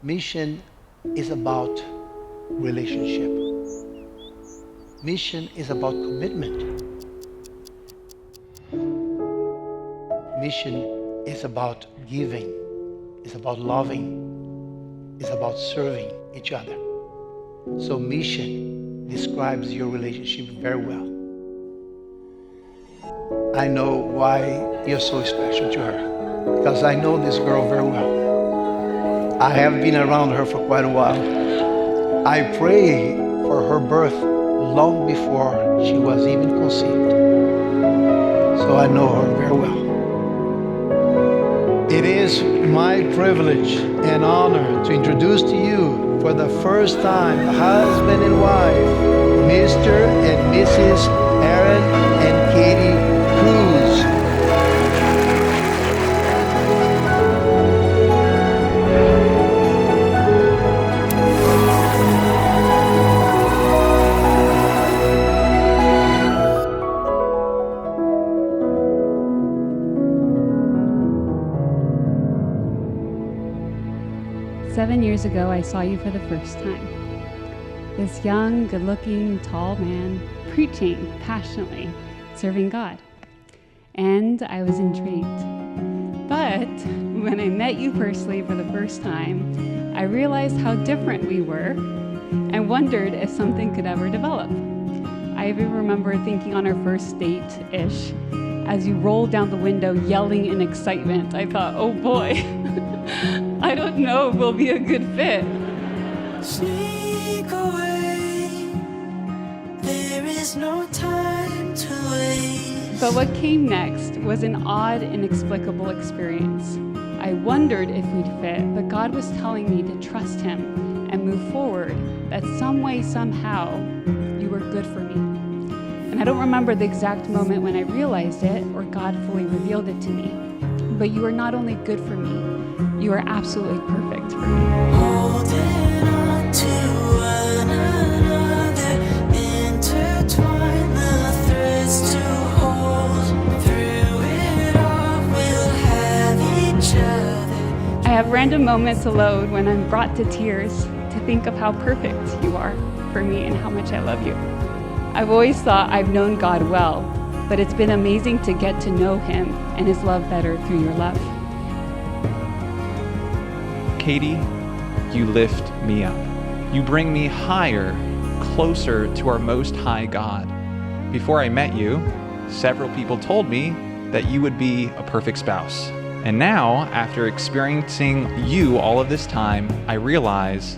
Mission is about relationship. Mission is about commitment. Mission is about giving, it's about loving, it's about serving each other. So mission describes your relationship very well. I know why you're so special to her, because I know this girl very well. I have been around her for quite a while. I prayed for her birth long before she was even conceived. So I know her very well. It is my privilege and honor to introduce to you for the first time husband and wife, Mr. and Mrs. Aron and Katie Cruz. 7 years ago, I saw you for the first time. This young, good-looking, tall man preaching passionately, serving God. And I was intrigued. But when I met you personally for the first time, I realized how different we were and wondered if something could ever develop. I even remember thinking on our first date-ish, as you rolled down the window yelling in excitement, I thought, oh boy, I don't know if we'll be a good fit. Sneak away, there is no time to waste. But what came next was an odd, inexplicable experience. I wondered if we'd fit, but God was telling me to trust Him and move forward, that some way, somehow, you were good for me. And I don't remember the exact moment when I realized it or God fully revealed it to me, but you are not only good for me, you are absolutely perfect for me. Holding on to one another, intertwine the threads to hold. Through it all, we'll have each other. I have random moments alone when I'm brought to tears to think of how perfect you are for me and how much I love you. I've always thought I've known God well, but it's been amazing to get to know Him and His love better through your love. Katie, you lift me up. You bring me higher, closer to our Most High God. Before I met you, several people told me that you would be a perfect spouse. And now, after experiencing you all of this time, I realize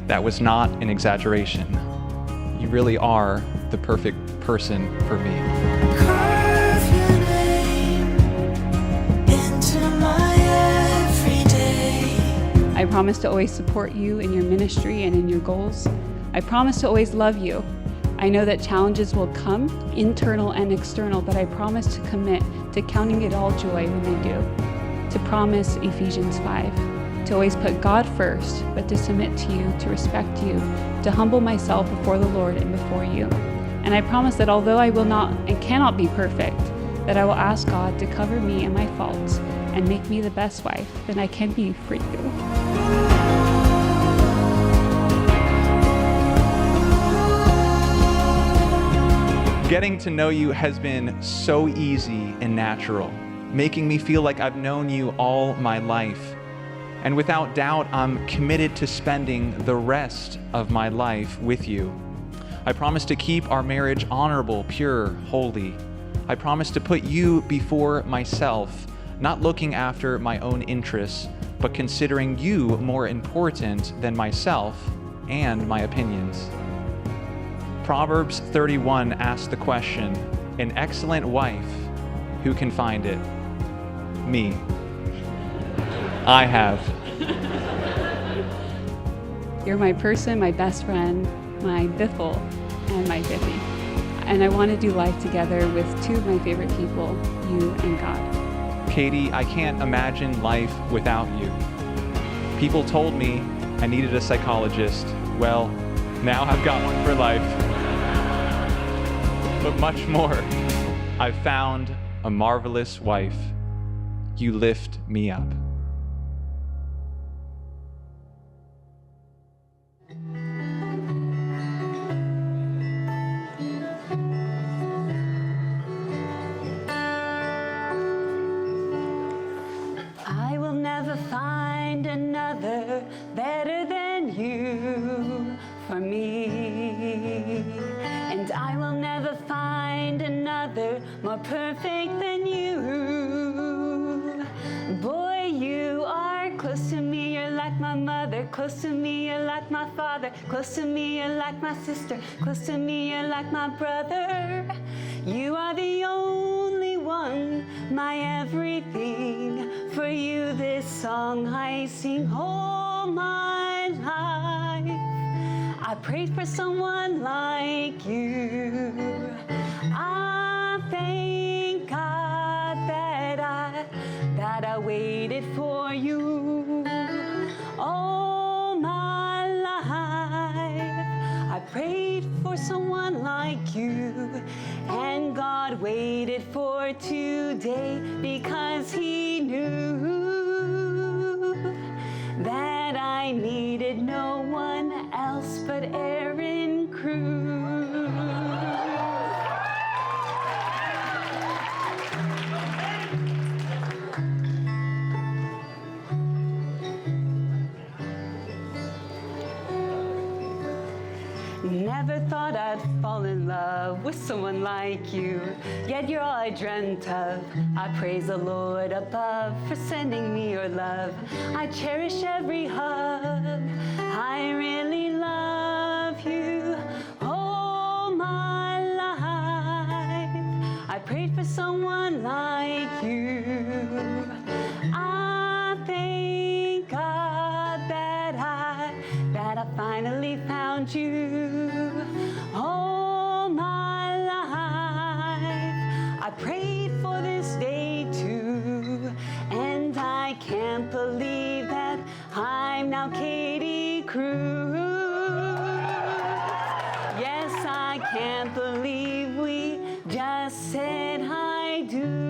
that was not an exaggeration. You really are the perfect person for me. Carve your name into my everyday. I promise to always support you in your ministry and in your goals. I promise to always love you. I know that challenges will come, internal and external, but I promise to commit to counting it all joy when they do. To promise Ephesians 5, to always put God first, but to submit to you, to respect you, to humble myself before the Lord and before you. And I promise that although I will not and cannot be perfect, that I will ask God to cover me and my faults and make me the best wife that I can be for you. Getting to know you has been so easy and natural, making me feel like I've known you all my life. And without doubt, I'm committed to spending the rest of my life with you. I promise to keep our marriage honorable, pure, holy. I promise to put you before myself, not looking after my own interests, but considering you more important than myself and my opinions. Proverbs 31 asks the question, an excellent wife, who can find it? Me. I have. You're my person, my best friend, my biffle, and my biffy. And I want to do life together with two of my favorite people, you and God. Katie, I can't imagine life without you. People told me I needed a psychologist. Well, now I've got one for life. But much more, I've found a marvelous wife. You lift me up. find another better than you for me. And I will never find another more perfect than you. Boy, you are close to me, you're like my mother. Close to me, you're like my father. Close to me, you're like my sister. Close to me, you're like my brother. You are the only one, my everything. For you this song I sing all my life. I prayed for someone like you. I thank God that I waited for you all my life. I prayed for someone like you, and God waited for today because He knew that I needed no one else but Aron Cruz. Never thought I'd fall in love with someone like you, yet you're all I dreamt of. I praise the Lord above for sending me your love. I cherish every hug. I really love you all my life. I prayed for someone like you. I thank God that I finally found you all my life. I prayed for this day too, and I can't believe that I'm now Katie Cruz. Yes, I can't believe we just said I do.